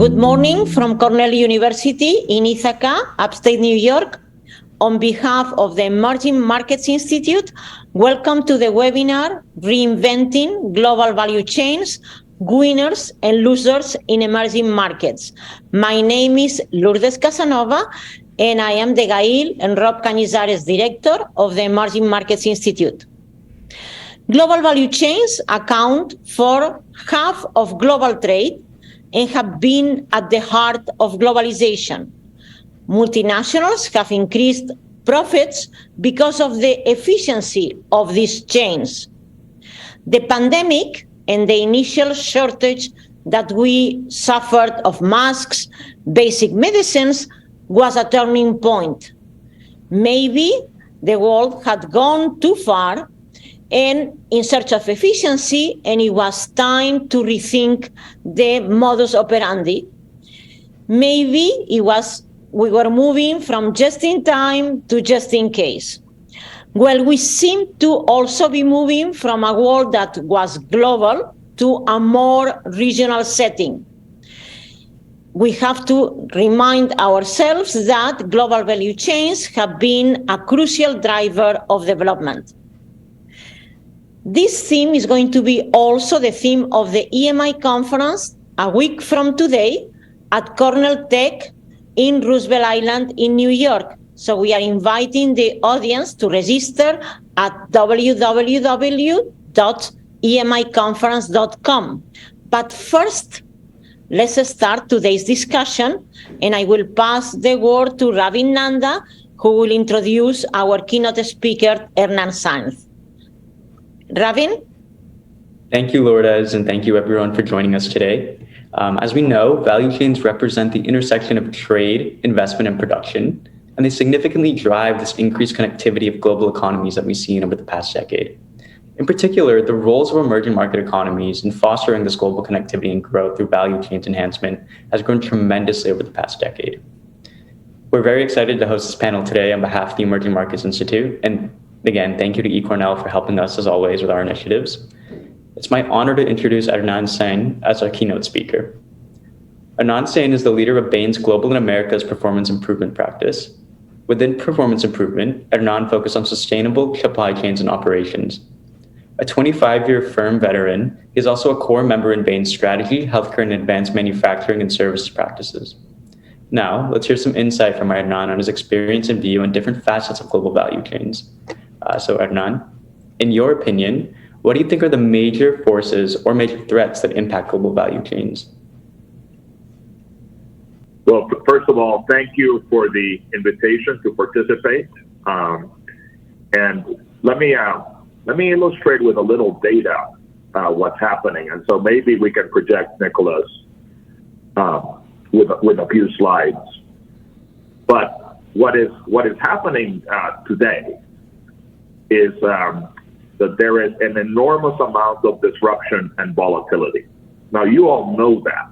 Good morning from Cornell University in Ithaca, upstate New York. On behalf of the Emerging Markets Institute, welcome to the webinar, Reinventing Global Value Chains, Winners and Losers in Emerging Markets. My name is Lourdes Casanova, and I am the Gail and Rob Cañizares Director of the Emerging Markets Institute. Global value chains account for half of global trade and have been at the heart of globalization. Multinationals have increased profits because of the efficiency of these chains. The pandemic and the initial shortage that we suffered of masks, basic medicines, was a turning point. Maybe the world had gone too far and in search of efficiency, and it was time to rethink the modus operandi. Maybe we were moving from just in time to just in case. Well, we seem to also be moving from a world that was global to a more regional setting. We have to remind ourselves that global value chains have been a crucial driver of development. This theme is going to be also the theme of the EMI conference a week from today at Cornell Tech in Roosevelt Island in New York. So we are inviting the audience to register at www.emiconference.com. But first, let's start today's discussion, and I will pass the word to Ravin Nanda, who will introduce our keynote speaker, Hernan Saenz. Ravin? Thank you, Lourdes, and thank you everyone for joining us today. As we know, value chains represent the intersection of trade, investment, and production, and they significantly drive this increased connectivity of global economies that we've seen over the past decade. In particular, the roles of emerging market economies in fostering this global connectivity and growth through value chains enhancement has grown tremendously over the past decade. We're very excited to host this panel today on behalf of the Emerging Markets Institute, and again, thank you to eCornell for helping us, as always, with our initiatives. It's my honor to introduce Hernan Saenz as our keynote speaker. Hernan Saenz is the leader of Bain's Global and Americas Performance Improvement practice. Within performance improvement, Hernan focused on sustainable supply chains and operations. A 25-year firm veteran, he is also a core member in Bain's strategy, healthcare, and advanced manufacturing and services practices. Now, let's hear some insight from Hernan on his experience and view on different facets of global value chains. So Hernan, in your opinion, what do you think are the major forces or major threats that impact global value chains? Well, first of all, thank you for the invitation to participate. And let me illustrate with a little data what's happening. And so maybe we can project Nicholas with a few slides. But what is happening today is that there is an enormous amount of disruption and volatility. Now, you all know that,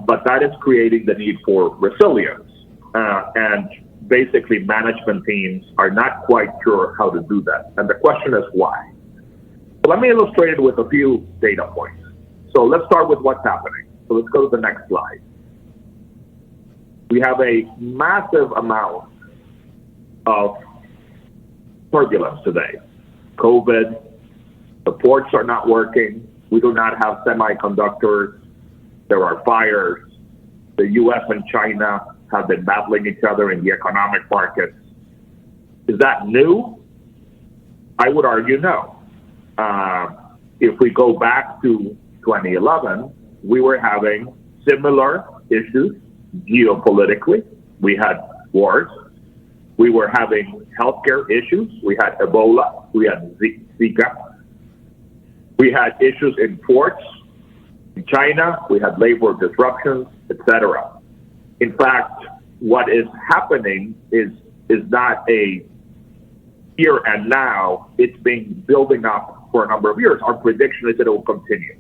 but that is creating the need for resilience. And basically, management teams are not quite sure how to do that. And the question is why? So let me illustrate it with a few data points. So let's start with what's happening. So let's go to the next slide. We have a massive amount of turbulence today. COVID, the ports are not working. We do not have semiconductors. There are fires. The US and China have been battling each other in the economic markets. Is that new? I would argue no. If we go back to 2011, we were having similar issues geopolitically. We had wars. We were having healthcare issues. We had Ebola. We had Zika. We had issues in ports in China. We had labor disruptions, etc. In fact, what is happening is not a here and now. It's been building up for a number of years. Our prediction is that it will continue.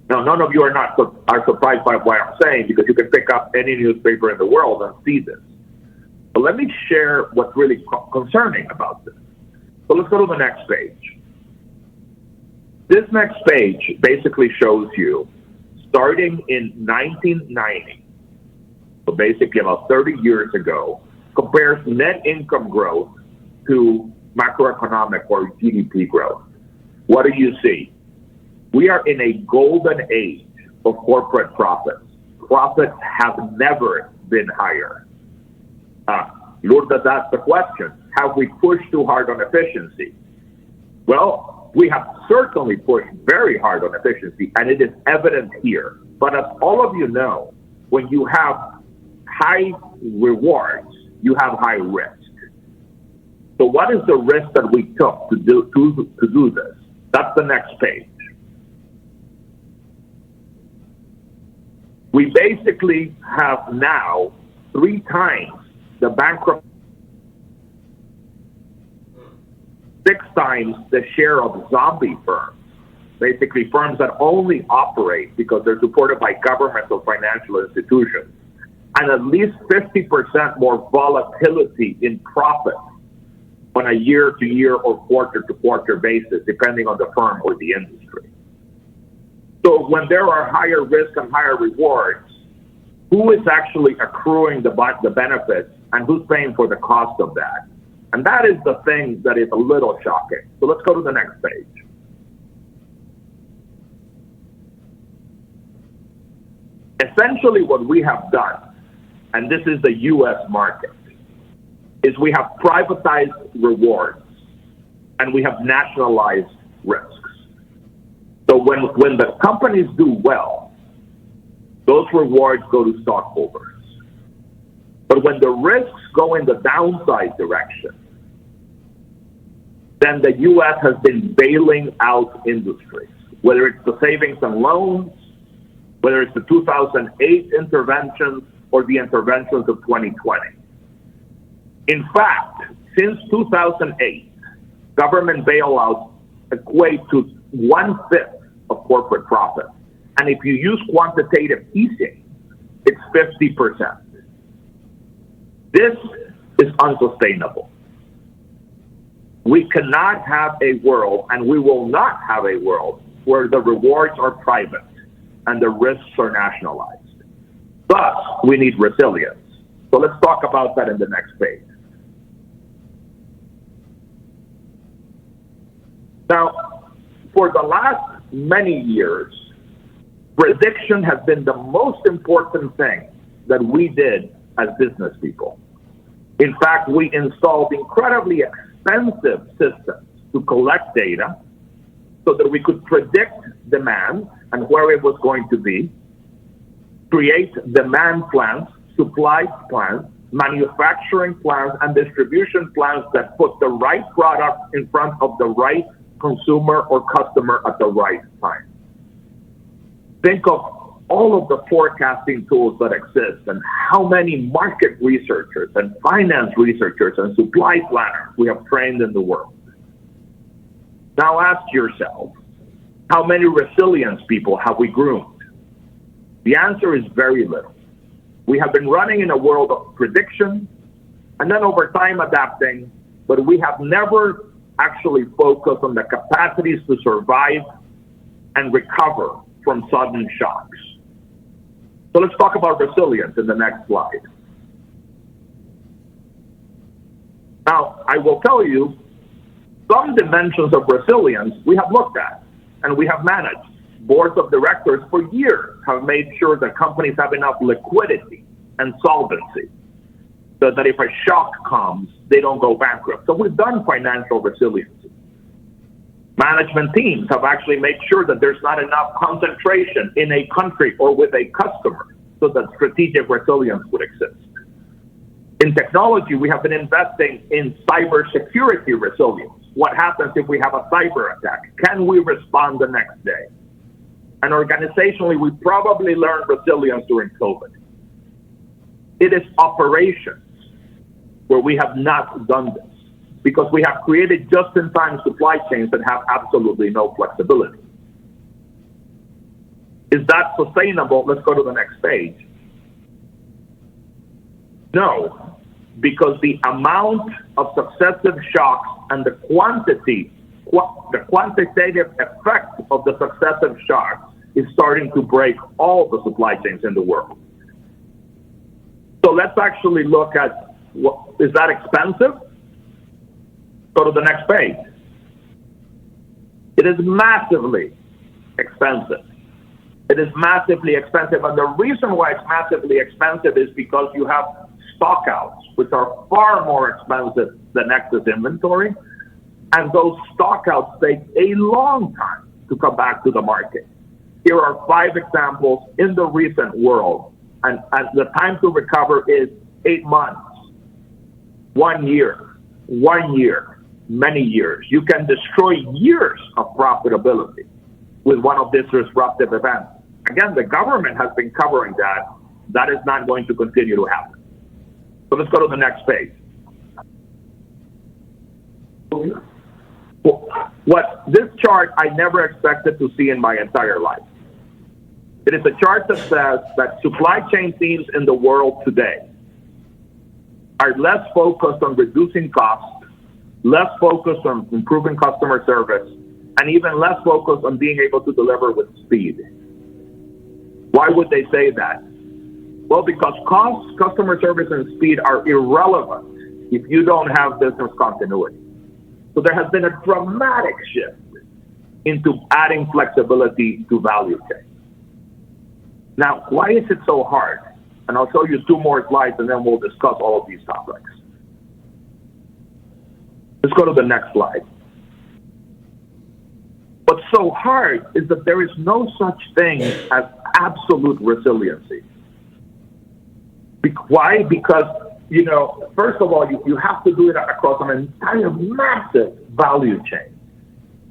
Now, none of you are surprised by what I'm saying, because you can pick up any newspaper in the world and see this. But let me share what's really concerning about this. So let's go to the next page. This next page basically shows you starting in 1990, so basically about 30 years ago, compares net income growth to macroeconomic or GDP growth. What do you see? We are in a golden age of corporate profits. Profits have never been higher. Lourdes asked the question, have we pushed too hard on efficiency? Well, we have certainly pushed very hard on efficiency, and it is evident here. But as all of you know, when you have high rewards, you have high risk. So what is the risk that we took to do this? That's the next page. We basically have now 3 times the bankruptcy, 6 times the share of zombie firms, basically firms that only operate because they're supported by governmental financial institutions, and at least 50% more volatility in profit on a year-to-year or quarter-to-quarter basis, depending on the firm or the industry. So when there are higher risk and higher rewards, who is actually accruing the benefits and who's paying for the cost of that? And that is the thing that is a little shocking. So let's go to the next page. Essentially what we have done, and this is the US market, is we have privatized rewards and we have nationalized risks. So when the companies do well, those rewards go to stockholders. But when the risks go in the downside direction, then the US has been bailing out industries, whether it's the savings and loans, whether it's the 2008 interventions or the interventions of 2020. In fact, since 2008, government bailouts equate to 1/5 of corporate profit. And if you use quantitative easing, it's 50%. This is unsustainable. We cannot have a world, and we will not have a world, where the rewards are private and the risks are nationalized. Thus, we need resilience. So let's talk about that in the next page. Now, for the last many years, prediction has been the most important thing that we did as business people. In fact, we installed incredibly expensive systems to collect data so that we could predict demand and where it was going to be, create demand plans, supply plans, manufacturing plans, and distribution plans that put the right product in front of the right consumer or customer at the right time. Think of all of the forecasting tools that exist and how many market researchers and finance researchers and supply planners we have trained in the world. Now ask yourself, how many resilience people have we groomed? The answer is very little. We have been running in a world of prediction and then over time adapting, but we have never actually focused on the capacities to survive and recover from sudden shocks. So let's talk about resilience in the next slide. Now, I will tell you, some dimensions of resilience we have looked at and we have managed. Boards of directors for years have made sure that companies have enough liquidity and solvency so that if a shock comes, they don't go bankrupt. So we've done financial resiliency. Management teams have actually made sure that there's not enough concentration in a country or with a customer so that strategic resilience would exist. In technology, we have been investing in cybersecurity resilience. What happens if we have a cyber attack? Can we respond the next day? And organizationally, we probably learned resilience during COVID. It is operations where we have not done this because we have created just-in-time supply chains that have absolutely no flexibility. Is that sustainable? Let's go to the next page. No, because the amount of successive shocks and the quantitative effect of the successive shocks is starting to break all the supply chains in the world. So let's actually look at, is that expensive? Go to the next page. It is massively expensive. It is massively expensive. And the reason why it's massively expensive is because you have stockouts, which are far more expensive than excess inventory. And those stockouts take a long time to come back to the market. Here are 5 examples in the recent world. And the time to recover is 8 months, 1 year, many years. You can destroy years of profitability with one of these disruptive events. Again, the government has been covering that. That is not going to continue to happen. So let's go to the next page. What this chart I never expected to see in my entire life. It is a chart that says that supply chain teams in the world today are less focused on reducing costs, less focused on improving customer service, and even less focused on being able to deliver with speed. Why would they say that? Well, because cost, customer service, and speed are irrelevant if you don't have business continuity. So there has been a dramatic shift into adding flexibility to value chain. Now, why is it so hard? And I'll show you 2 more slides and then we'll discuss all of these topics. Let's go to the next slide. What's so hard is that there is no such thing as absolute resiliency. Why? Because, first of all, you have to do it across an entire massive value chain.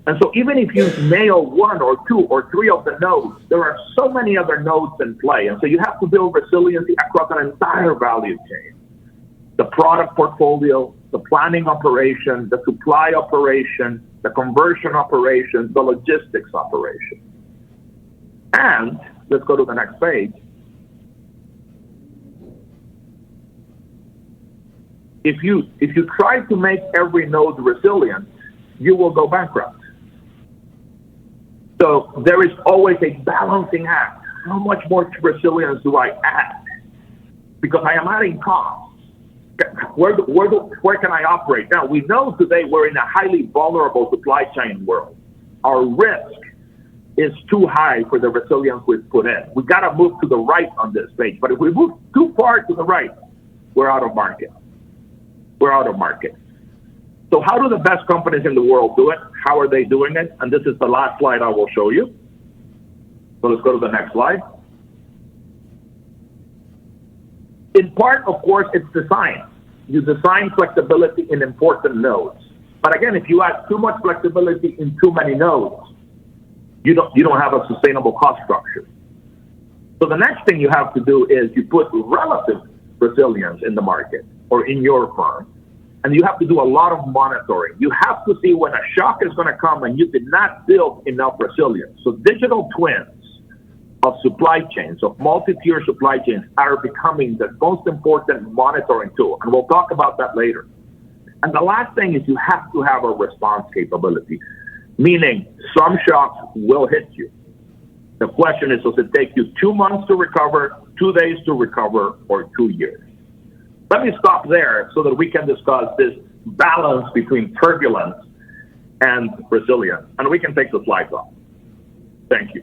And so even if you nail 1 or 2 or 3 of the nodes, there are so many other nodes in play. And so you have to build resiliency across an entire value chain. The product portfolio, the planning operation, the supply operation, the conversion operation, the logistics operation. And let's go to the next page. If you try to make every node resilient, you will go bankrupt. So there is always a balancing act. How much more resilience do I add? Because I am adding costs. Where can I operate? Now, we know today we're in a highly vulnerable supply chain world. Our risk is too high for the resilience we've put in. We've got to move to the right on this page. But if we move too far to the right, we're out of market. We're out of market. So how do the best companies in the world do it? How are they doing it? And this is the last slide I will show you. So let's go to the next slide. In part, of course, it's design. You design flexibility in important nodes. But again, if you add too much flexibility in too many nodes, you don't have a sustainable cost structure. So the next thing you have to do is you put relative resilience in the market or in your firm. And you have to do a lot of monitoring. You have to see when a shock is going to come and you did not build enough resilience. So digital twins of supply chains, of multi-tier supply chains, are becoming the most important monitoring tool. And we'll talk about that later. And the last thing is you have to have a response capability, meaning some shocks will hit you. The question is, does it take you 2 months to recover, 2 days to recover, or 2 years? Let me stop there so that we can discuss this balance between turbulence and resilience. And we can take the slides off. Thank you.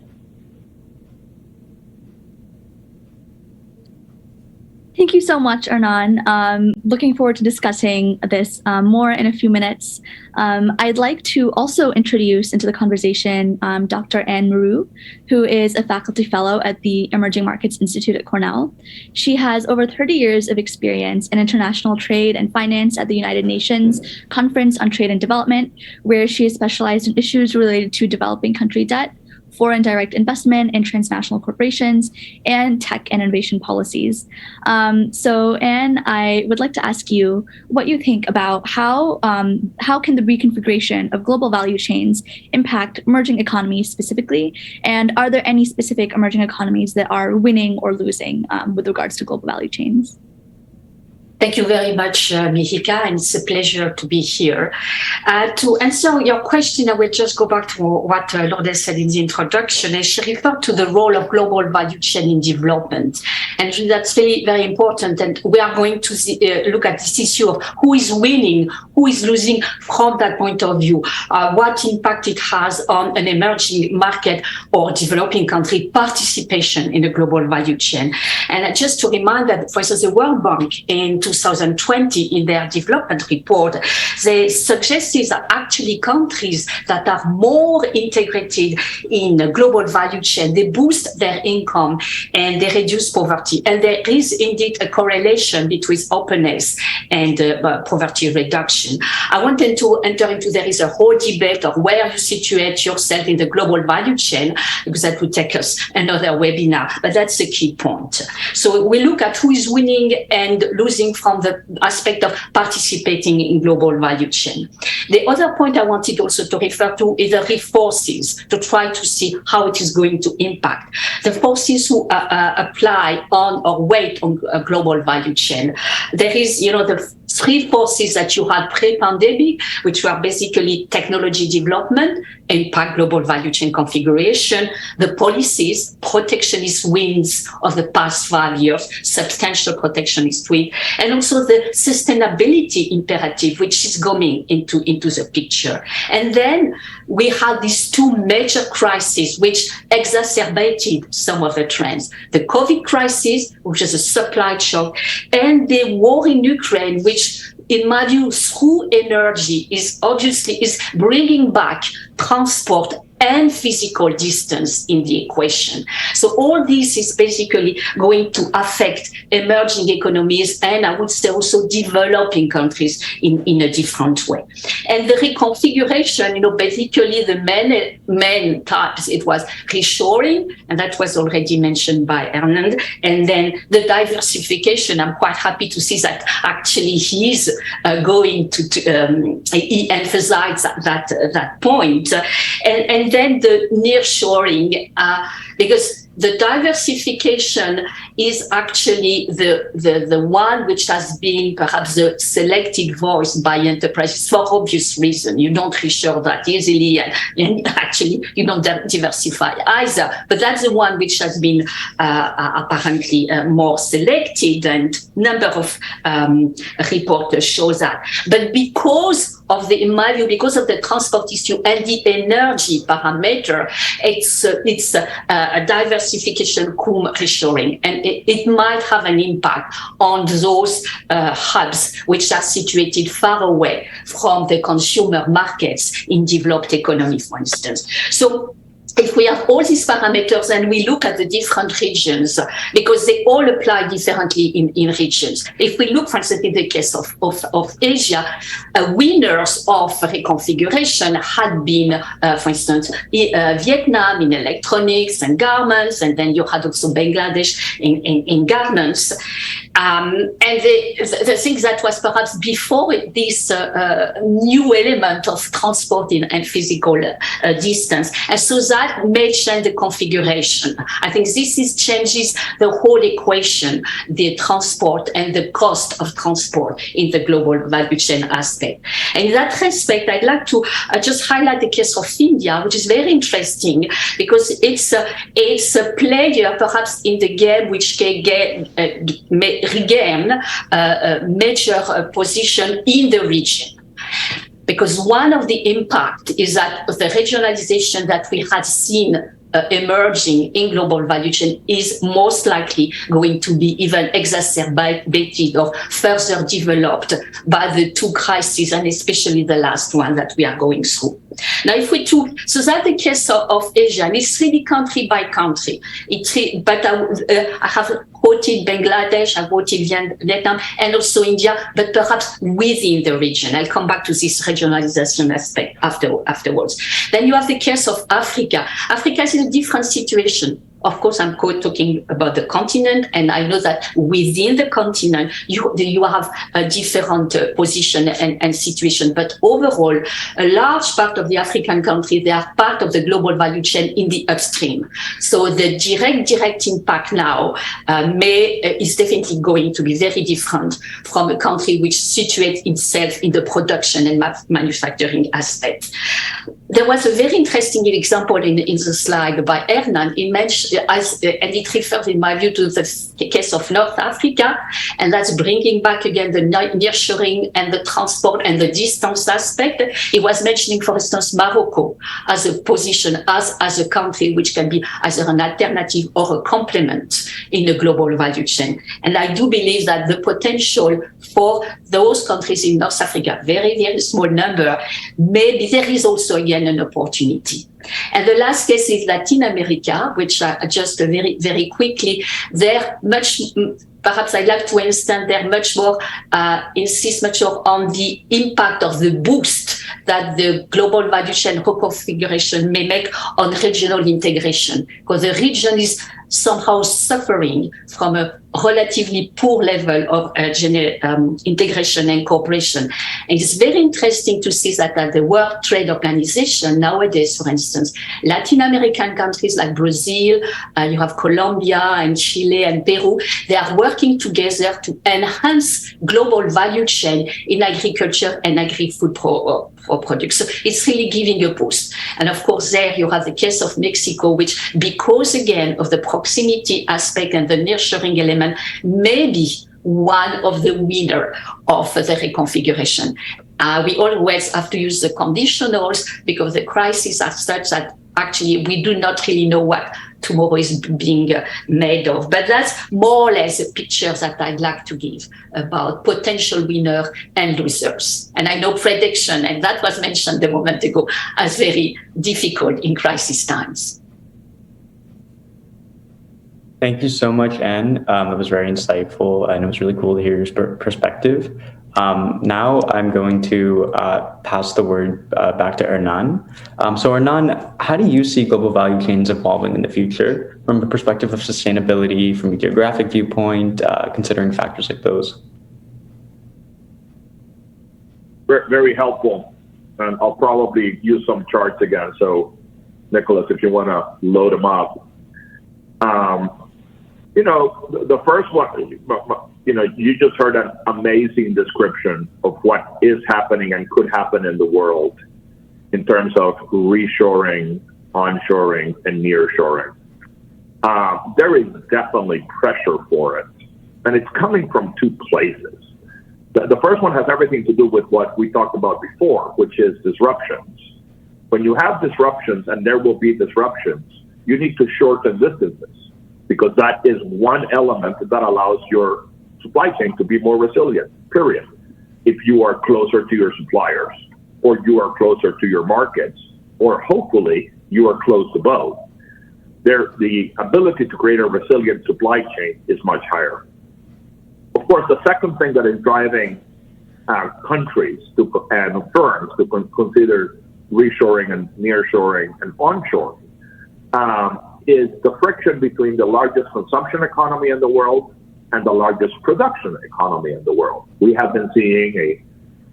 Thank you so much, Hernan. Looking forward to discussing this more in a few minutes. I'd like to also introduce into the conversation Dr. Miroux, who is a faculty fellow at the Emerging Markets Institute at Cornell. She has over 30 years of experience in international trade and finance at the United Nations Conference on Trade and Development, where she has specialized in issues related to developing country debt, foreign direct investment in transnational corporations, and tech and innovation policies. So, Anne, I would like to ask you what you think about how can the reconfiguration of global value chains impact emerging economies specifically, and are there any specific emerging economies that are winning or losing with regards to global value chains? Thank you very much, Mihika, and it's a pleasure to be here. To answer your question, I will just go back to what Lourdes said in the introduction, and she referred to the role of global value chain in development. And that's very, very important. And we are going to look at this issue of who is winning, who is losing from that point of view, what impact it has on an emerging market or developing country participation in the global value chain. And just to remind that, for instance, the World Bank in 2020 in their development report, they suggested that actually countries that are more integrated in the global value chain, they boost their income and they reduce poverty. And there is indeed a correlation between openness and poverty reduction. I wanted to enter into, there is a whole debate of where you situate yourself in the global value chain, because that would take us another webinar, but that's the key point. So we look at who is winning and losing from the aspect of participating in global value chain. The other point I wanted also to refer to is the forces, to try to see how it is going to impact. The forces who apply on or weight on a global value chain. There is, the three forces that you had pre-pandemic, which were basically technology development, impact global value chain configuration, the policies, protectionist winds of the past 5 years, substantial protectionist wind, and also the sustainability imperative, which is coming into the picture. And then we had these two major crises, which exacerbated some of the trends. The COVID crisis, which is a supply shock, and the war in Ukraine, which in my view, through energy is bringing back transport and physical distance in the equation. So all this is basically going to affect emerging economies and I would say also developing countries in a different way. And the reconfiguration, basically the main types, it was reshoring, and that was already mentioned by Hernan, and then the diversification. I'm quite happy to see that actually he's going to he emphasized that point. And then the nearshoring, because the diversification is actually the one which has been perhaps the selected voice by enterprises for obvious reason. You don't reshore that easily, and actually you don't diversify either. But that's the one which has been apparently more selected, and number of reports show that. But because of the transport issue and the energy parameter, it's a diversification cum reshoring, and it might have an impact on those hubs which are situated far away from the consumer markets in developed economy, for instance. So if we have all these parameters and we look at the different regions, because they all apply differently in regions. If we look, for instance, in the case of Asia, winners of reconfiguration had been, for instance, Vietnam in electronics and garments, and then you had also Bangladesh in garments. And the thing that was perhaps before this new element of transport and physical distance. And so that may change the configuration. I think this changes the whole equation, the transport and the cost of transport in the global value chain aspect. And in that respect, I'd like to just highlight the case of India, which is very interesting because it's a player perhaps in the game which can regain a major position in the region. Because one of the impact is that the regionalization that we had seen emerging in global value chain is most likely going to be even exacerbated or further developed by the two crises, and especially the last one that we are going through. Now, if we took, so that's the case of Asia, and it's really country by country. But I have quoted Bangladesh, I quoted Vietnam, and also India, but perhaps within the region. I'll come back to this regionalization aspect afterwards. Then you have the case of Africa. Africa is in a different situation. Of course, I'm talking about the continent, and I know that within the continent, you have a different position and situation. But overall, a large part of the African countries, they are part of the global value chain in the upstream. So the direct impact now is definitely going to be very different from a country which situates itself in the production and manufacturing aspect. There was a very interesting example in the slide by Hernan. He mentioned, and it refers, in my view, to the case of North Africa, and that's bringing back again the nearshoring and the transport and the distance aspect. He was mentioning, for instance, Morocco as a position, as a country which can be either an alternative or a complement in the global value chain. And I do believe that the potential for those countries in North Africa, very, very small number, maybe there is also again an opportunity. And the last case is Latin America, which just very, very quickly, they're much, perhaps I'd like to understand, they're much more, insist much more on the impact of the boost that the global value chain reconfiguration may make on regional integration, because the region is somehow suffering from a relatively poor level of integration and cooperation. And it's very interesting to see that at the World Trade Organization nowadays, for instance, Latin American countries like Brazil, you have Colombia and Chile and Peru, they are working together to enhance global value chain in agriculture and agri-food products. So it's really giving a boost. And of course, there you have the case of Mexico, which, because again of the proximity aspect and the nearshoring element, may be one of the winner of the reconfiguration. We always have to use the conditionals because the crises are such that actually we do not really know what tomorrow is being made of. But that's more or less a picture that I'd like to give about potential winners and losers. And I know prediction, and that was mentioned a moment ago, as very difficult in crisis times. Thank you so much, Anne. It was very insightful, and it was really cool to hear your perspective. Now I'm going to pass the word back to Hernan. So Hernan, how do you see global value chains evolving in the future from the perspective of sustainability, from a geographic viewpoint, considering factors like those? Very helpful. And I'll probably use some charts again. So Nicholas, if you want to load them up. The first one, you just heard an amazing description of what is happening and could happen in the world in terms of reshoring, onshoring, and nearshoring. There is definitely pressure for it, and it's coming from two places. The first one has everything to do with what we talked about before, which is disruptions. When you have disruptions, and there will be disruptions, you need to shorten distances, because that is one element that allows your supply chain to be more resilient, period. If you are closer to your suppliers, or you are closer to your markets, or hopefully you are close to both, the ability to create a resilient supply chain is much higher. Of course, the second thing that is driving countries and firms to consider reshoring and nearshoring and onshoring is the friction between the largest consumption economy in the world and the largest production economy in the world. We have been seeing a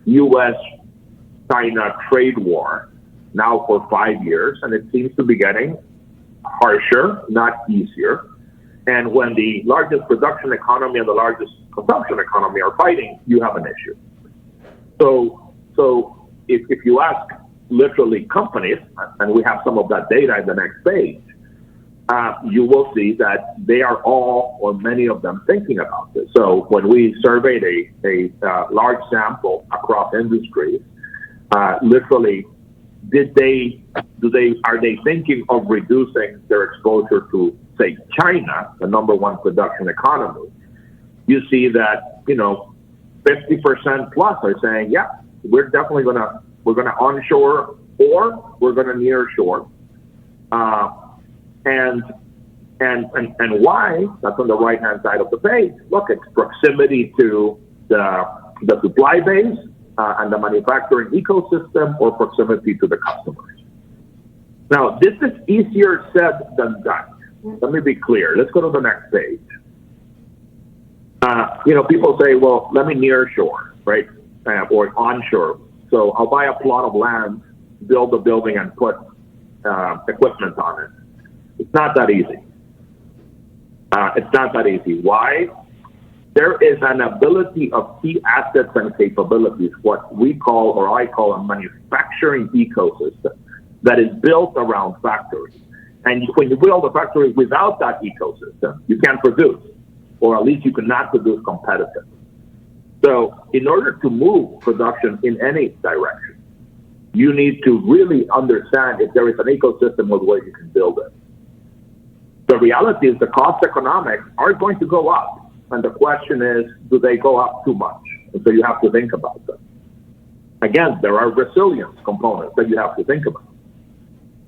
US-China trade war now for 5 years, and it seems to be getting harsher, not easier. And when the largest production economy and the largest consumption economy are fighting, you have an issue. So if you ask literally companies, and we have some of that data in the next page, you will see that they are all, or many of them, thinking about this. So when we surveyed a large sample across industries, literally, are they thinking of reducing their exposure to, say, China, the number one production economy? You see that 50% plus are saying, yeah, we're definitely we're gonna onshore or we're gonna nearshore. And why? That's on the right-hand side of the page. Look, it's proximity to the supply base and the manufacturing ecosystem, or proximity to the customers. Now, this is easier said than done. let me be clear. Let's go to the next page. People say, well, let me nearshore, right? Or onshore. So I'll buy a plot of land, build a building, and put equipment on it. It's not that easy. It's not that easy. Why? There is an ability of key assets and capabilities, what we call, or I call, a manufacturing ecosystem that is built around factories. And when you build a factory without that ecosystem, you can't produce, or at least you cannot produce competitively. So in order to move production in any direction, you need to really understand if there is an ecosystem with where you can build it. The reality is the cost economics are going to go up. And the question is, do they go up too much? And so you have to think about them. Again, there are resilience components that you have to think about.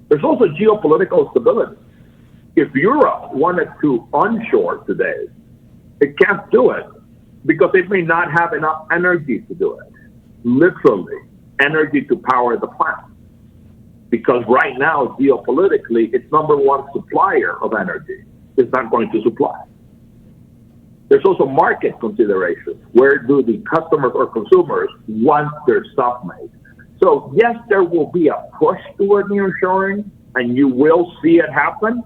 There's also geopolitical stability. If Europe wanted to onshore today, it can't do it because it may not have enough energy to do it. Literally, energy to power the plant. Because right now, geopolitically, its number one supplier of energy is not going to supply. There's also market considerations. Where do the customers or consumers want their stuff made? So yes, there will be a push toward nearshoring, and you will see it happen,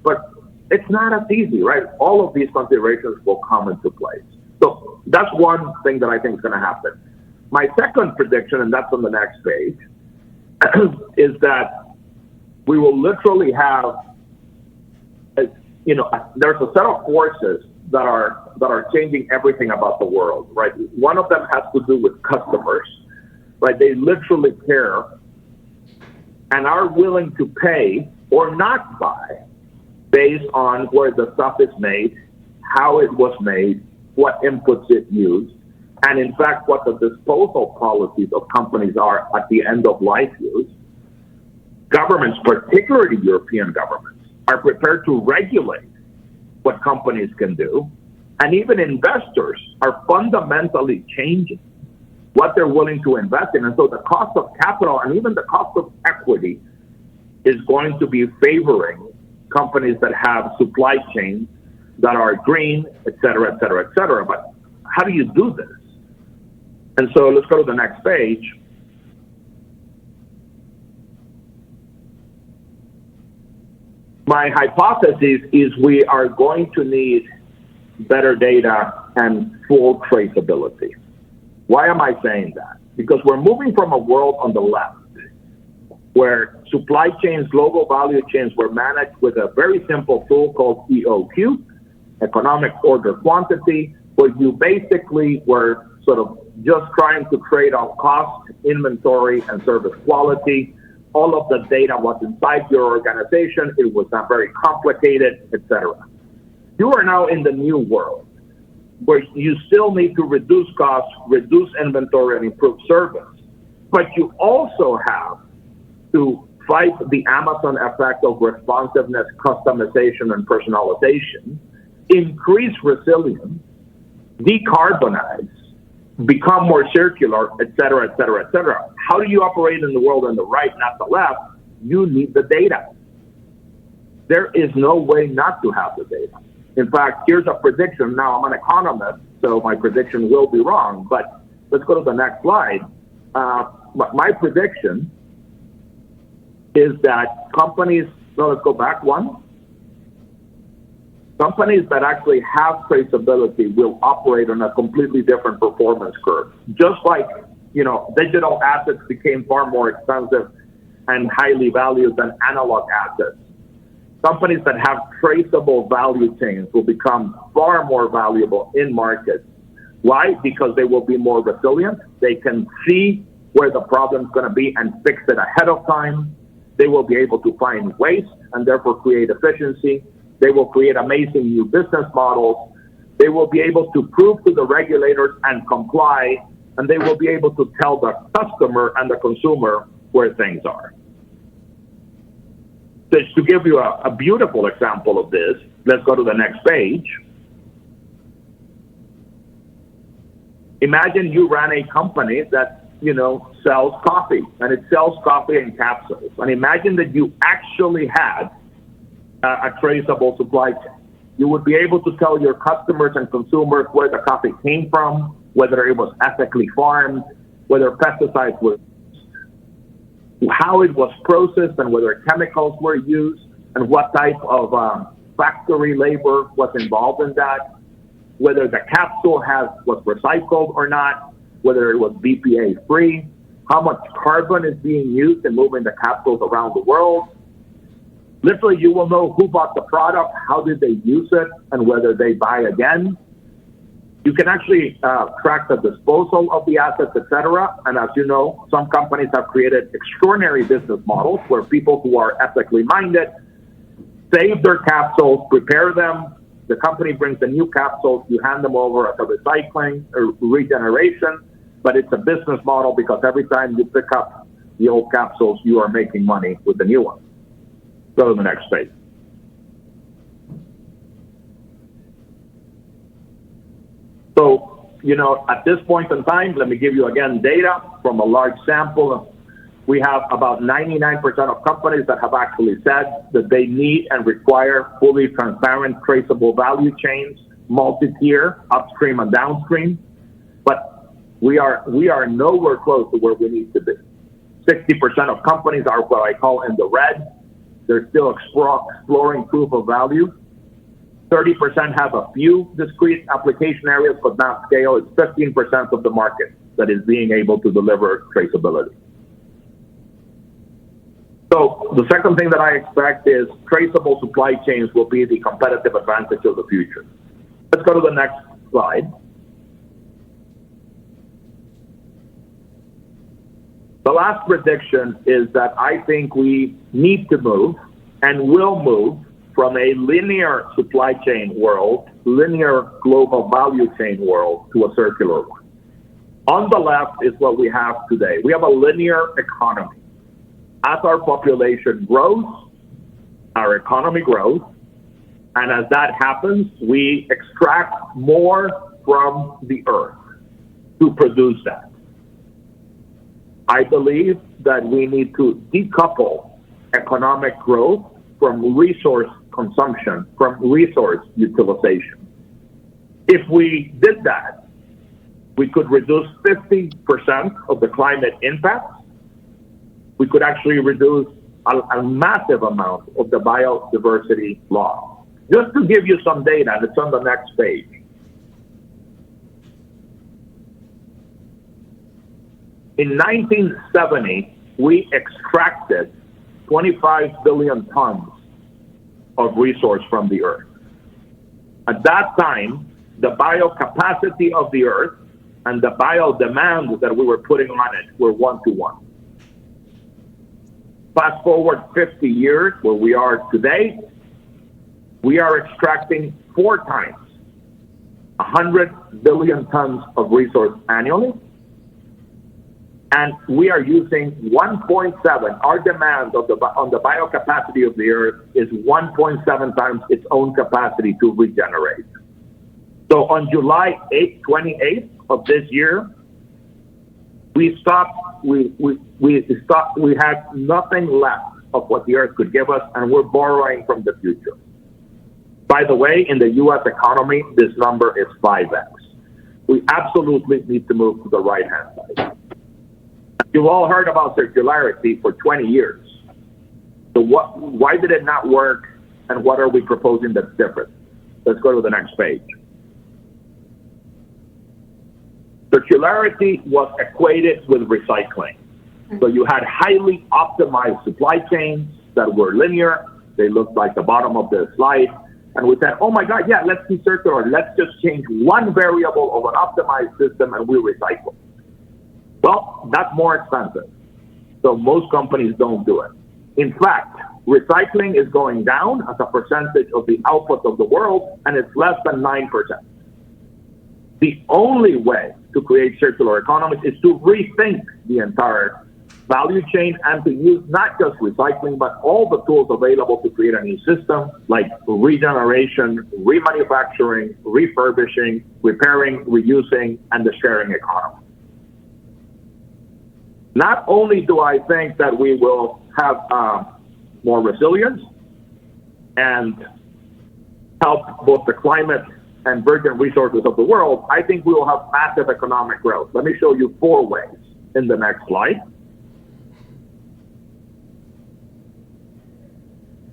but it's not as easy, right? All of these considerations will come into place. So that's one thing that I think is going to happen. My second prediction, and that's on the next page, is that we will literally have, there's a set of forces that are changing everything about the world, right? One of them has to do with customers, right? They literally care and are willing to pay or not buy based on where the stuff is made, how it was made, what inputs it used, and in fact, what the disposal policies of companies are at the end of life use. Governments, particularly European governments, are prepared to regulate what companies can do, and even investors are fundamentally changing what they're willing to invest in. And so the cost of capital and even the cost of equity is going to be favoring companies that have supply chains that are green, et cetera, et cetera, et cetera. But how do you do this? And so let's go to the next page. My hypothesis is we are going to need better data and full traceability. Why am I saying that? Because we're moving from a world on the left where supply chains, global value chains were managed with a very simple tool called EOQ, economic order quantity, where you basically were sort of just trying to trade off cost, inventory, and service quality. All of the data was inside your organization. It was not very complicated, etc. You are now in the new world where you still need to reduce costs, reduce inventory, and improve service. But you also have to fight the Amazon effect of responsiveness, customization, and personalization, increase resilience, decarbonize, become more circular, et cetera, et cetera, et cetera. How do you operate in the world on the right, not the left? You need the data. There is no way not to have the data. In fact, here's a prediction. Now, I'm an economist, so my prediction will be wrong, but let's go to the next slide. My prediction is that companies, no, let's go back one. Companies that actually have traceability will operate on a completely different performance curve. Just like, digital assets became far more expensive and highly valued than analog assets. Companies that have traceable value chains will become far more valuable in markets. Why? Because they will be more resilient. They can see where the problem's going to be and fix it ahead of time. They will be able to find waste and therefore create efficiency. They will create amazing new business models. They will be able to prove to the regulators and comply, and they will be able to tell the customer and the consumer where things are. So to give you a beautiful example of this, let's go to the next page. Imagine you ran a company that, sells coffee, and it sells coffee in capsules. And imagine that you actually had a traceable supply chain. You would be able to tell your customers and consumers where the coffee came from, whether it was ethically farmed, whether pesticides were used, how it was processed and whether chemicals were used, and what type of factory labor was involved in that, whether the capsule was recycled or not, whether it was BPA free, how much carbon is being used in moving the capsules around the world. Literally, you will know who bought the product, how did they use it, and whether they buy again. You can actually track the disposal of the assets, etc. And as you know, some companies have created extraordinary business models where people who are ethically minded save their capsules, prepare them. The company brings the new capsules, you hand them over as a recycling or regeneration, but it's a business model because every time you pick up the old capsules, you are making money with the new one. Go to the next page. So, at this point in time, let me give you again data from a large sample. We have about 99% of companies that have actually said that they need and require fully transparent, traceable value chains, multi-tier, upstream and downstream. But we are nowhere close to where we need to be. 60% of companies are what I call in the red. They're still exploring proof of value. 30% have a few discrete application areas, but not scale. It's 15% of the market that is being able to deliver traceability. So the second thing that I expect is traceable supply chains will be the competitive advantage of the future. Let's go to the next slide. The last prediction is that I think we need to move and will move from a linear supply chain world, linear global value chain world, to a circular one. On the left is what we have today. We have a linear economy. As our population grows, our economy grows, and as that happens, we extract more from the earth to produce that. I believe that we need to decouple economic growth from resource consumption, from resource utilization. If we did that, we could reduce 50% of the climate impacts. We could actually reduce a massive amount of the biodiversity loss. Just to give you some data, and it's on the next page. In 1970, we extracted 25 billion tons of resource from the earth. At that time, the biocapacity of the earth and the bio-demand that we were putting on it were 1-to-1. Fast forward 50 years, where we are today, we are extracting 4 times, 100 billion tons of resource annually, and we are using 1.7. Our demand on the biocapacity of the earth is 1.7 times its own capacity to regenerate. So on July 28th of this year, we stopped. We had nothing left of what the earth could give us, and we're borrowing from the future. By the way, in the U.S. economy, this number is 5x. We absolutely need to move to the right-hand side. You've all heard about circularity for 20 years. So why did it not work, and what are we proposing that's different? Let's go to the next page. Circularity was equated with recycling. So you had highly optimized supply chains that were linear. They looked like the bottom of the slide. And we said, oh my God, yeah, let's be circular. Let's just change one variable of an optimized system and we recycle. Well, that's more expensive. So most companies don't do it. In fact, recycling is going down as a percentage of the output of the world, and it's less than 9%. The only way to create circular economies is to rethink the entire value chain and to use not just recycling, but all the tools available to create a new system, like regeneration, remanufacturing, refurbishing, repairing, reusing, and the sharing economy. Not only do I think that we will have more resilience, and help both the climate and virgin resources of the world, I think we will have massive economic growth. Let me show you 4 ways in the next slide.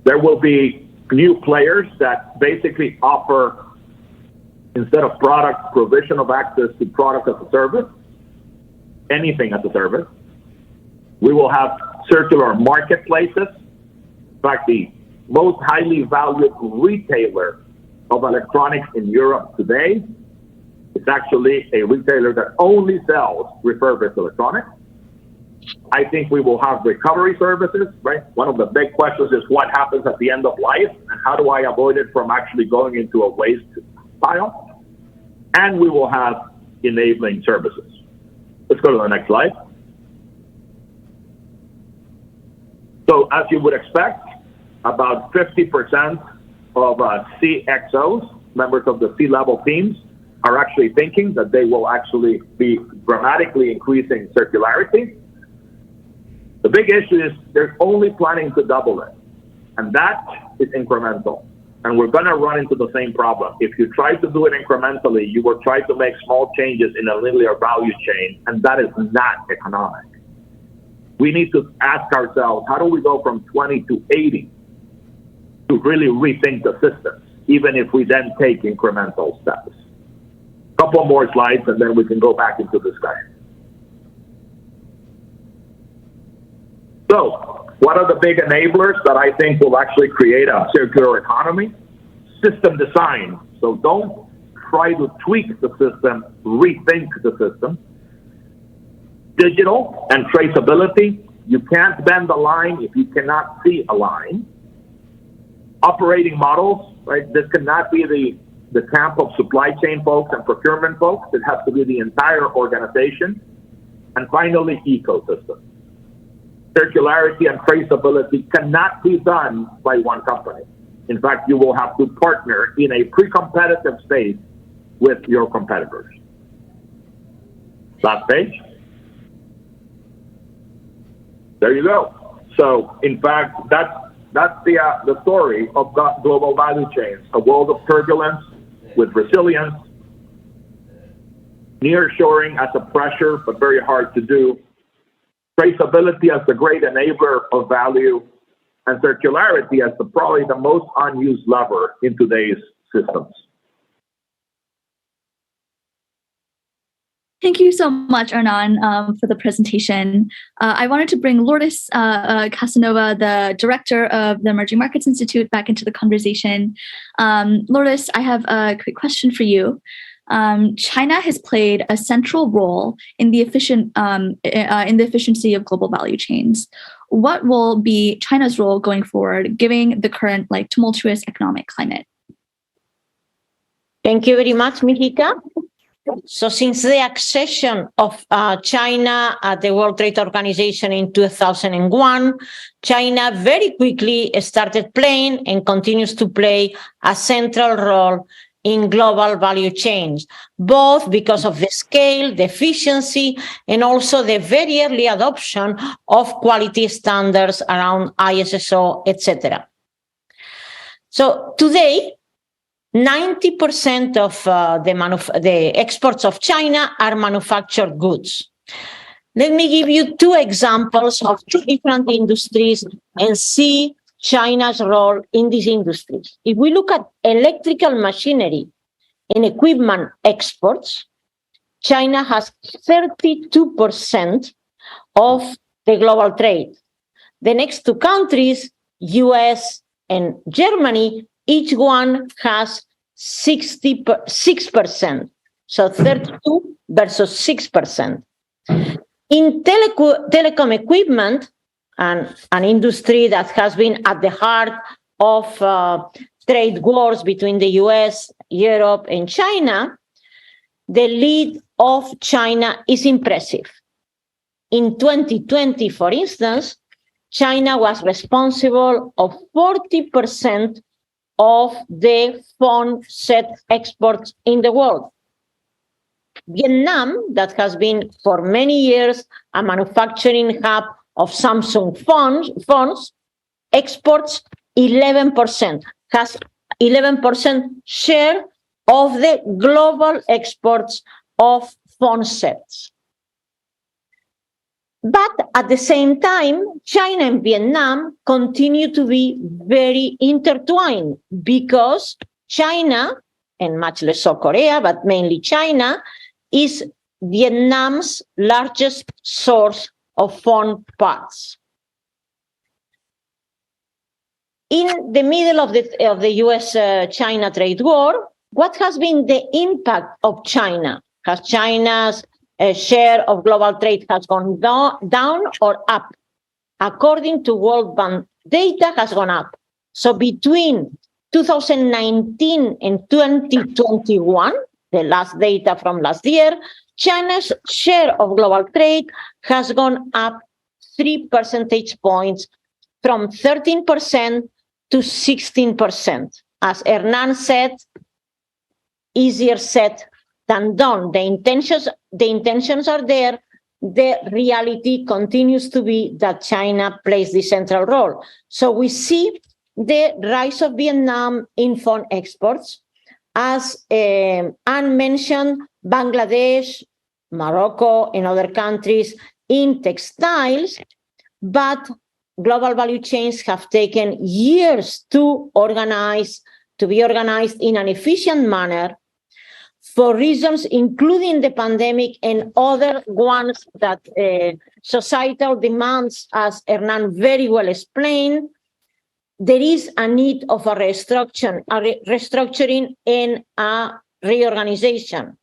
There will be new players that basically offer, instead of product, provision of access to product as a service, anything as a service. We will have circular marketplaces. In fact, the most highly valued retailer of electronics in Europe today is actually a retailer that only sells refurbished electronics. I think we will have recovery services, right? One of the big questions is what happens at the end of life and how do I avoid it from actually going into a waste pile? And we will have enabling services. Let's go to the next slide. So as you would expect, about 50% of CXOs, members of the C-level teams, are actually thinking that they will actually be dramatically increasing circularity. The big issue is they're only planning to double it, and that is incremental. And we're going to run into the same problem. If you try to do it incrementally, you will try to make small changes in a linear value chain, and that is not economic. We need to ask ourselves, how do we go from 20 to 80 to really rethink the systems, even if we then take incremental steps? A couple more slides, and then we can go back into discussion. So, what are the big enablers that I think will actually create a circular economy? System design. So don't try to tweak the system, rethink the system. Digital and traceability. You can't bend a line if you cannot see a line. Operating models, right? This cannot be the camp of supply chain folks and procurement folks. It has to be the entire organization. And finally, ecosystem. Circularity and traceability cannot be done by one company. In fact, you will have to partner in a pre-competitive space with your competitors. Last page. There you go. So, in fact, that's the story of global value chains. A world of turbulence with resilience, nearshoring as a pressure, but very hard to do. Traceability as the great enabler of value, and circularity as probably the most unused lever in today's systems. Thank you so much, Hernan, for the presentation. I wanted to bring Lourdes Casanova, the director of the Emerging Markets Institute, back into the conversation. Lourdes, I have a quick question for you. China has played a central role in the efficiency of global value chains. What will be China's role going forward, given the current tumultuous economic climate? Thank you very much, Mihica. So since the accession of China at the World Trade Organization in 2001, China very quickly started playing and continues to play a central role in global value chains, both because of the scale, the efficiency, and also the very early adoption of quality standards around ISSO, etc. So today, 90% of the exports of China are manufactured goods. Let me give you 2 examples of 2 different industries and see China's role in these industries. If we look at electrical machinery and equipment exports, China has 32% of the global trade. The next 2 countries, US and Germany, each one has 6%. So 32 versus 6%. In telecom equipment, and an industry that has been at the heart of trade wars between the US, Europe, and China, the lead of China is impressive. In 2020, for instance, China was responsible of 40% of the phone set exports in the world. Vietnam, that has been for many years a manufacturing hub of Samsung phones, exports 11%, has 11% share of the global exports of phone sets. But at the same time, China and Vietnam continue to be very intertwined because China, and much less so Korea, but mainly China, is Vietnam's largest source of phone parts. In the middle of the US-China trade war, what has been the impact of China? Has China's share of global trade has gone down or up? According to World Bank data, has gone up. So between 2019 and 2021, the last data from last year, China's share of global trade has gone up 3 percentage points from 13% to 16%. As Hernan said, easier said than done. The intentions are there. The reality continues to be that China plays the central role. So we see the rise of Vietnam in phone exports. As Anne mentioned, Bangladesh, Morocco, and other countries in textiles, but global value chains have taken years to be organized in an efficient manner for reasons including the pandemic and other ones that societal demands, as Hernan very well explained. There is a need of a restructuring and a reorganization.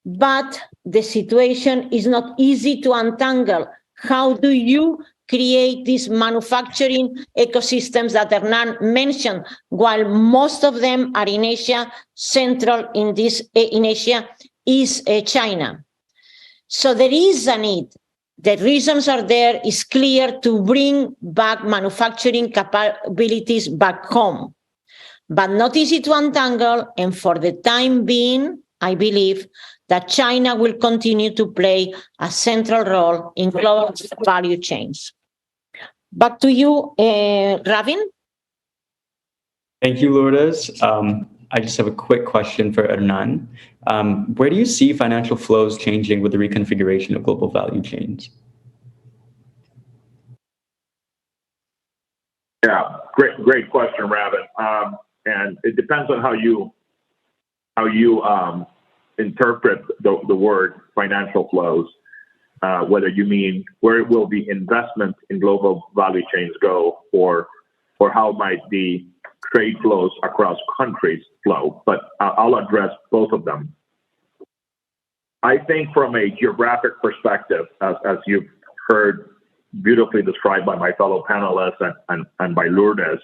But the situation is not easy to untangle. How do you create these manufacturing ecosystems that Hernan mentioned, while most of them are in Asia? Central in Asia is China. So there is a need. The reasons are there. It's clear to bring back manufacturing capabilities back home, but not easy to untangle. And for the time being, I believe that China will continue to play a central role in global value chains. Back to you, Ravin. Thank you, Lourdes. I just have a quick question for Hernan. Where do you see financial flows changing with the reconfiguration of global value chains? Yeah, great question, Ravin. And it depends on how you interpret the word financial flows. Whether you mean where will the investment in global value chains go, or how might the trade flows across countries flow. But I'll address both of them. I think from a geographic perspective, as you've heard beautifully described by my fellow panelists and by Lourdes,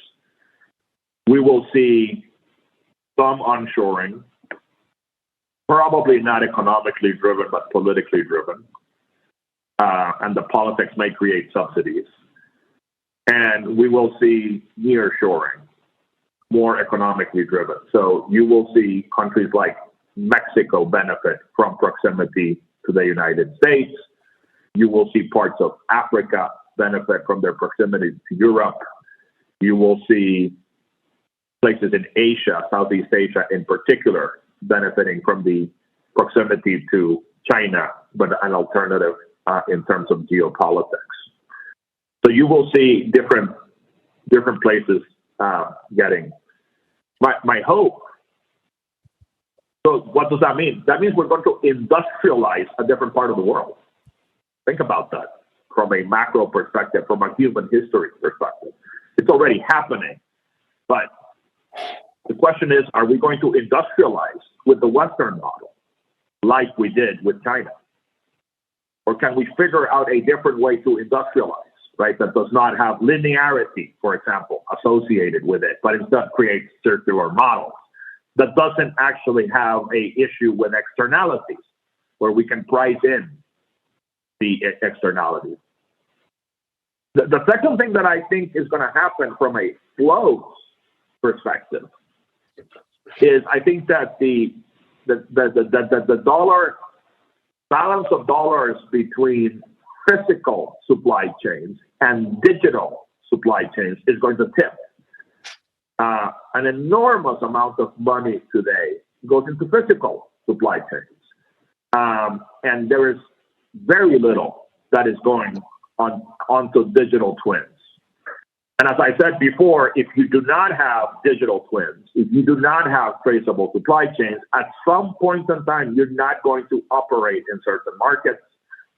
we will see some onshoring, probably not economically driven, but politically driven. And the politics may create subsidies. And we will see nearshoring, more economically driven. So you will see countries like Mexico benefit from proximity to the United States. You will see parts of Africa benefit from their proximity to Europe. You will see places in Asia, Southeast Asia in particular, benefiting from the proximity to China, but an alternative in terms of geopolitics. So you will see different places getting. My hope. So what does that mean? That means we're going to industrialize a different part of the world. Think about that from a macro perspective, from a human history perspective. It's already happening. But the question is, are we going to industrialize with the Western model like we did with China? Or can we figure out a different way to industrialize, right? That does not have linearity, for example, associated with it, but instead creates circular models. That doesn't actually have an issue with externalities, where we can price in the externalities. The second thing that I think is going to happen from a flows perspective is I think that the dollar balance of dollars between physical supply chains and digital supply chains is going to tip an enormous amount of money today goes into physical supply chains. And there is very little that is going onto digital twins. And as I said before, if you do not have digital twins, if you do not have traceable supply chains, at some point in time, you're not going to operate in certain markets.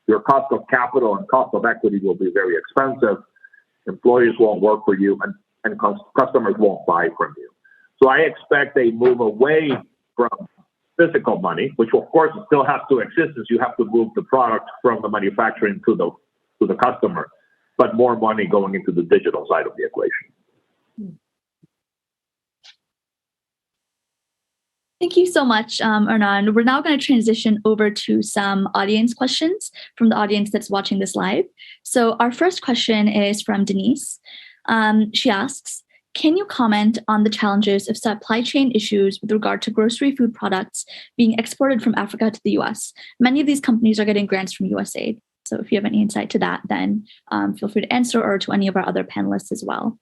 Your cost of capital and cost of equity will be very expensive. Employees won't work for you, and customers won't buy from you. So I expect a move away from physical money, which of course still has to exist, as you have to move the product from the manufacturing to the customer, but more money going into the digital side of the equation. Thank you so much, Hernan. We're now going to transition over to some audience questions from the audience that's watching this live. So our first question is from Denise. She asks, can you comment on the challenges of supply chain issues with regard to grocery food products being exported from Africa to the US? Many of these companies are getting grants from USAID. So if you have any insight to that, then feel free to answer, or to any of our other panelists as well.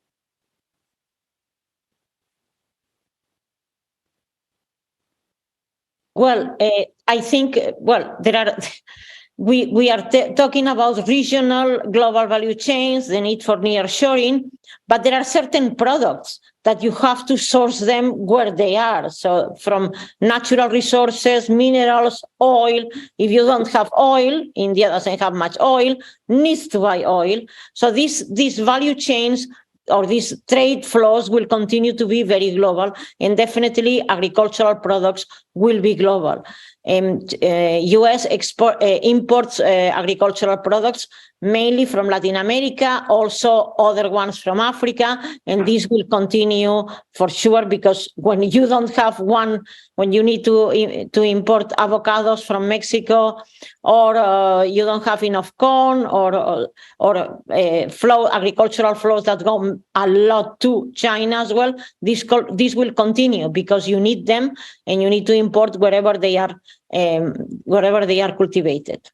Well, I think, there are, we are talking about regional global value chains, the need for nearshoring, but there are certain products that you have to source them where they are. So from natural resources, minerals, oil. If you don't have oil, India doesn't have much oil, needs to buy oil. So these value chains or these trade flows will continue to be very global, and definitely agricultural products will be global. U.S. imports agricultural products mainly from Latin America, also other ones from Africa, and this will continue for sure, because when you don't have one, when you need to import avocados from Mexico, or you don't have enough corn, or agricultural flows that go a lot to China as well, this will continue because you need them, and you need to import wherever they are cultivated.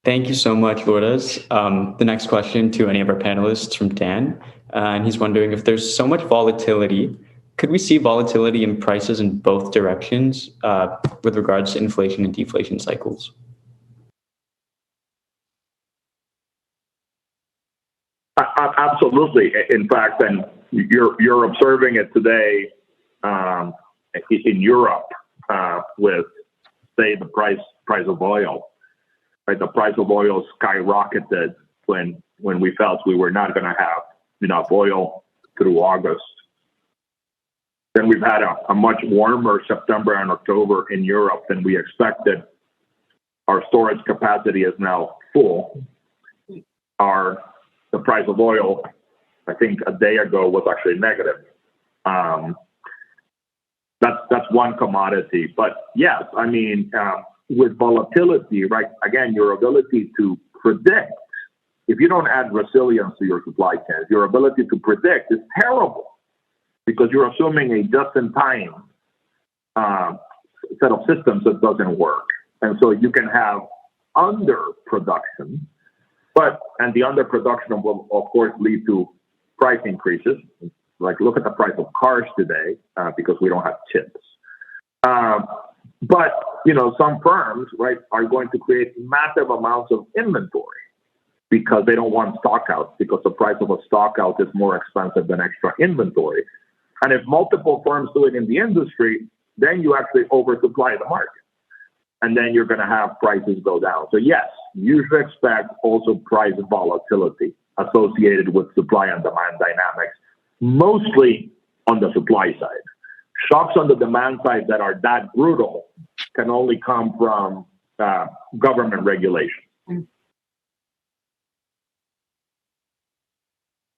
Thank you so much, Lourdes. The next question to any of our panelists from Dan, and he's wondering, if there's so much volatility, could we see volatility in prices in both directions with regards to inflation and deflation cycles? Absolutely. In fact, and you're observing it today in Europe with, say, the price of oil. Right, the price of oil skyrocketed when we felt we were not going to have enough oil through August. Then we've had a much warmer September and October in Europe than we expected. Our storage capacity is now full. The price of oil, I think a day ago, was actually negative. That's one commodity. But yes, I mean, with volatility, right? Again, your ability to predict, if you don't add resilience to your supply chains, your ability to predict is terrible, because you're assuming a just-in-time set of systems that doesn't work. And so you can have underproduction, and the underproduction will, of course, lead to price increases. Like, look at the price of cars today, because we don't have chips. But, some firms, right, are going to create massive amounts of inventory because they don't want stockouts, because the price of a stockout is more expensive than extra inventory. And if multiple firms do it in the industry, then you actually oversupply the market. And then you're going to have prices go down. So yes, you should expect also price volatility associated with supply and demand dynamics, mostly on the supply side. Shocks on the demand side that are that brutal can only come from government regulation.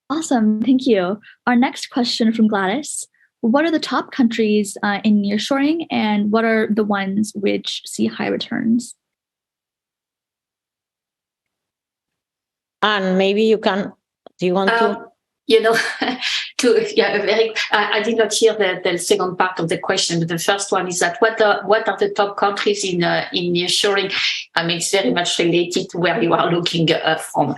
Awesome. Thank you. Our next question from Gladys. What are the top countries in nearshoring, and what are the ones which see high returns? And maybe you can, do you want to? I did not hear the second part of the question, but the first one is that what are the top countries in nearshoring? I mean, it's very much related to where you are looking from.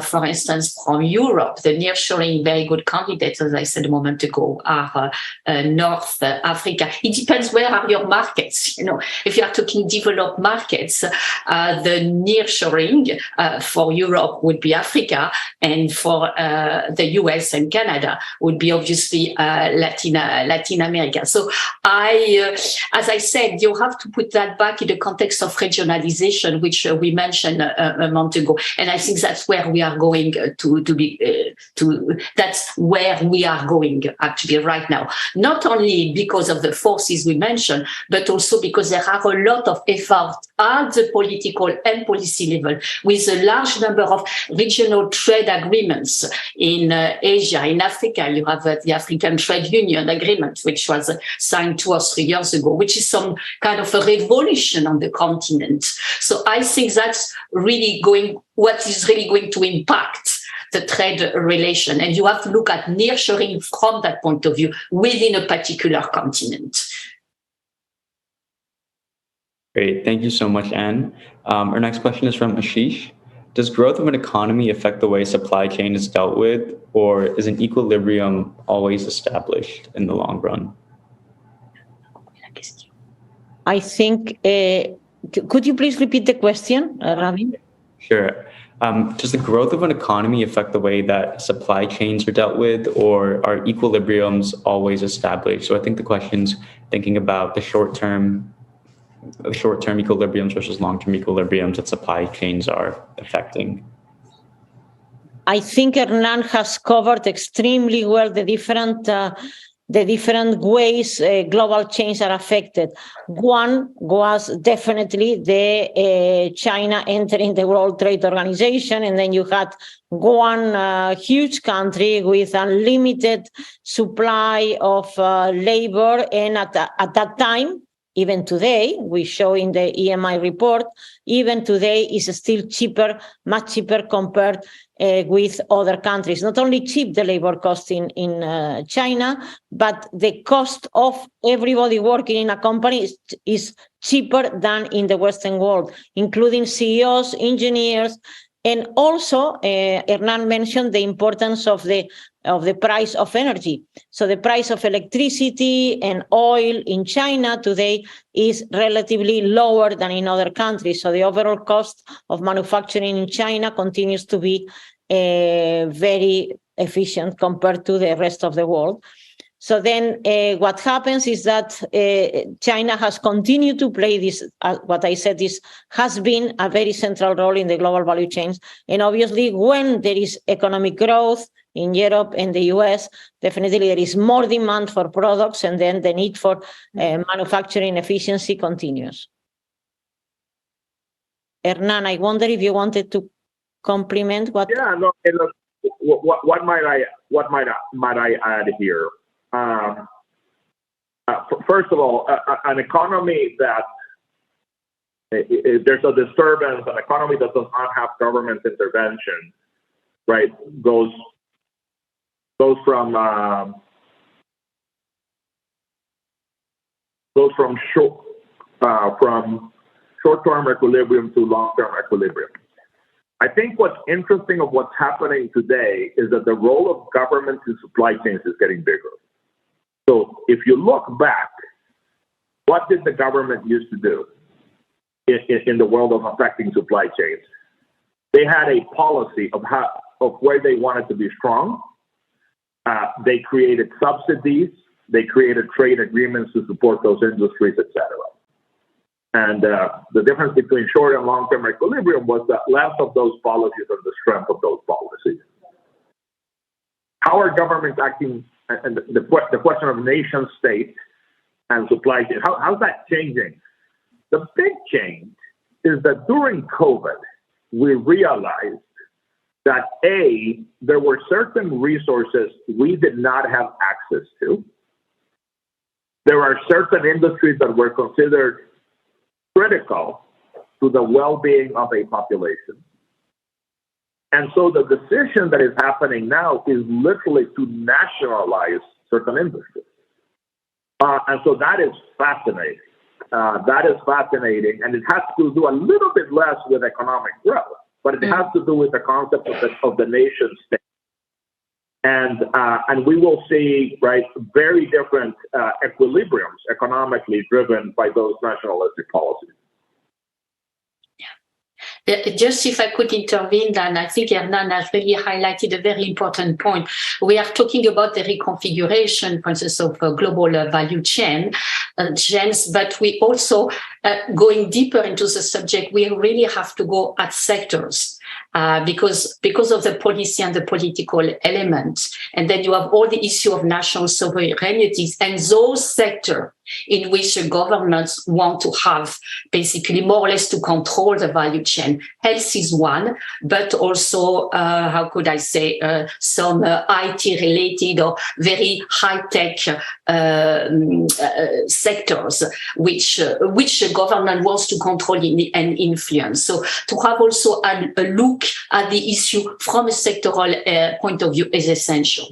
For instance, from Europe, the nearshoring very good candidates, as I said a moment ago, are North Africa. It depends where are your markets. If you are talking developed markets, the nearshoring for Europe would be Africa, and for the US and Canada would be obviously Latin America. So as I said, you have to put that back in the context of regionalization, which we mentioned a month ago. And I think that's where we are going that's where we are going actually right now. Not only because of the forces we mentioned, but also because there are a lot of efforts at the political and policy level with a large number of regional trade agreements in Asia, in Africa. You have the African Trade Union Agreement, which was signed 2 or 3 years ago, which is some kind of a revolution on the continent. So I think that's really what is really going to impact the trade relation. And you have to look at nearshoring from that point of view within a particular continent. Great. Thank you so much, Anne. Our next question is from Ashish. Does growth of an economy affect the way supply chain is dealt with, or is an equilibrium always established in the long run? I think, could you please repeat the question, Ravi? Sure. Does the growth of an economy affect the way that supply chains are dealt with, or are equilibriums always established? So I think the question's thinking about the short-term equilibriums versus long-term equilibriums that supply chains are affecting. I think Hernan has covered extremely well the different ways global chains are affected. One was definitely the China entering the World Trade Organization, and then you had one huge country with unlimited supply of labor, and at that time, even today, we show in the EMI report, even today is still cheaper, much cheaper compared with other countries. Not only cheap, the labor cost in China, but the cost of everybody working in a company is cheaper than in the Western world, including CEOs, engineers, and also Hernan mentioned the importance of the price of energy. So the price of electricity and oil in China today is relatively lower than in other countries. So the overall cost of manufacturing in China continues to be very efficient compared to the rest of the world. So then what happens is that China has continued to play this, what I said, this has been a very central role in the global value chains. And obviously, when there is economic growth in Europe and the US, definitely there is more demand for products, and then the need for manufacturing efficiency continues. Hernan, I wonder if you wanted to complement what? Yeah, no. What might I add here? First of all, an economy that if there's a disturbance, an economy that does not have government intervention, right, goes from short-term equilibrium to long-term equilibrium. I think what's interesting of what's happening today is that the role of government in supply chains is getting bigger. So if you look back, what did the government used to do in the world of affecting supply chains? They had a policy of where they wanted to be strong. They created subsidies. They created trade agreements to support those industries, etc. And the difference between short and long-term equilibrium was that less of those policies and the strength of those policies. How are governments acting? And the question of nation state and supply chain, how's that changing? The big change is that during COVID, we realized that there were certain resources we did not have access to. There are certain industries that were considered critical to the well-being of a population. And so the decision that is happening now is literally to nationalize certain industries. And so that is fascinating. And it has to do a little bit less with economic growth, but it has to do with the concept of the nation state. And we will see, right, very different equilibriums economically driven by those nationalistic policies. Just if I could intervene, then I think Hernan has really highlighted a very important point. We are talking about the reconfiguration process of global value chains, but we also, going deeper into the subject, we really have to go at sectors. Because of the policy and the political elements. And then you have all the issue of national sovereignties and those sectors in which the governments want to have basically more or less to control the value chain. Health is one, but also, how could I say, some IT related or very high-tech sectors, which the government wants to control and influence. So to have also a look at the issue from a sectoral point of view is essential.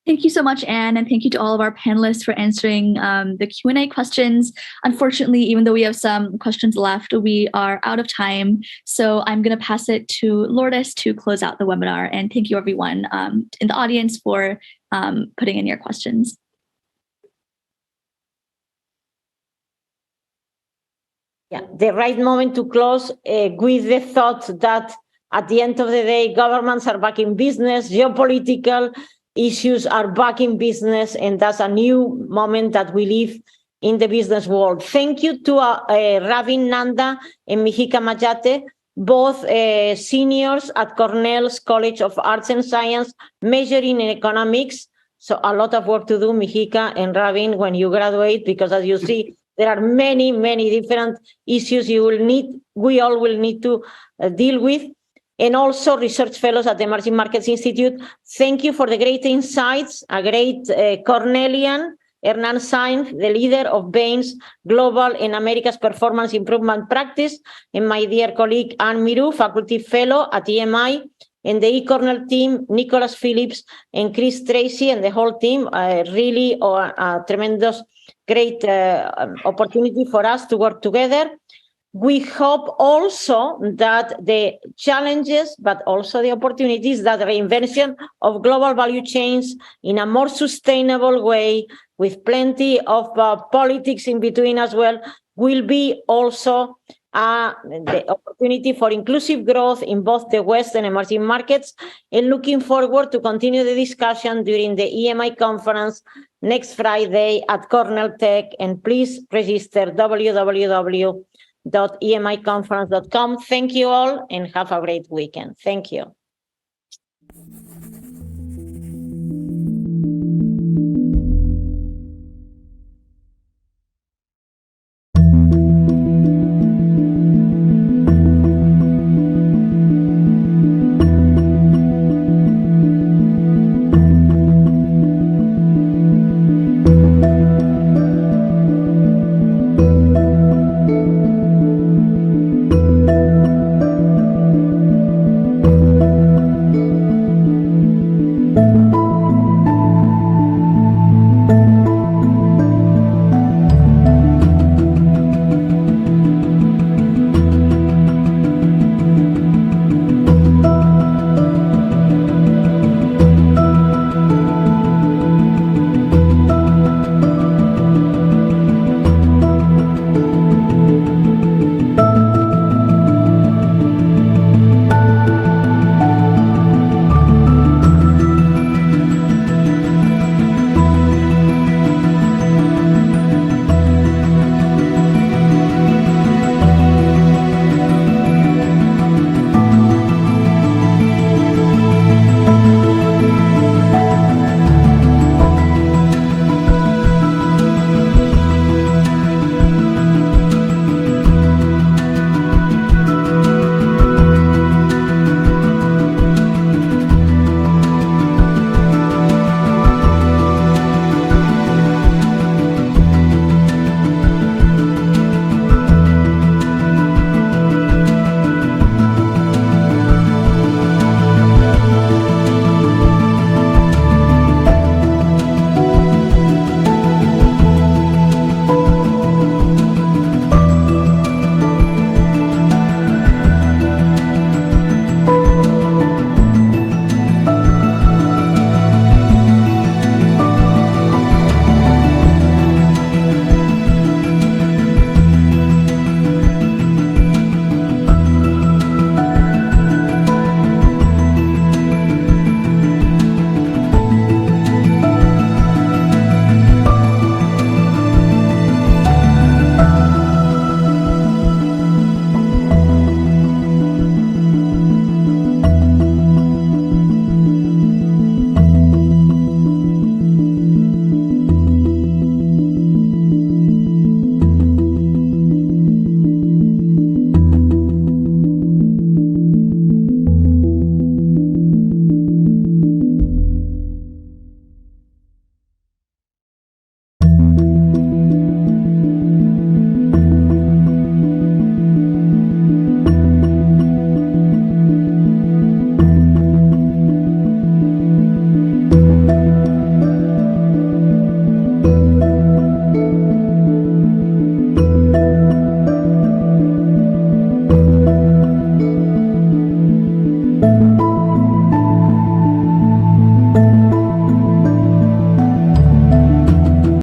Thank you so much, Anne, and thank you to all of our panelists for answering the Q&A questions. Unfortunately, even though we have some questions left, we are out of time. So I'm going to pass it to Lourdes to close out the webinar. And thank you, everyone in the audience for putting in your questions. Yeah, the right moment to close with the thought that at the end of the day, governments are back in business, geopolitical issues are back in business, and that's a new moment that we live in the business world. Thank you to Ravin Nanda and Mihika Majate, both seniors at Cornell's College of Arts and Science, majoring in economics. So a lot of work to do, Mihika and Ravin, when you graduate, because as you see, there are many, many different issues we all will need to deal with. And also research fellows at the Emerging Markets Institute. Thank you for the great insights, a great Cornellian, Hernan Saenz, the leader of Bain's Global and America's Performance Improvement Practice, and my dear colleague Anne Miroux, faculty fellow at EMI, and the eCornell team, Nicholas Phillips and Chris Tracy, and the whole team, really a tremendous, great opportunity for us to work together. We hope also that the challenges, but also the opportunities that reinvention of global value chains in a more sustainable way, with plenty of politics in between as well, will be also the opportunity for inclusive growth in both the West and emerging markets. And looking forward to continue the discussion during the EMI conference next Friday at Cornell Tech. And please register www.emiconference.com. Thank you all and have a great weekend. Thank you.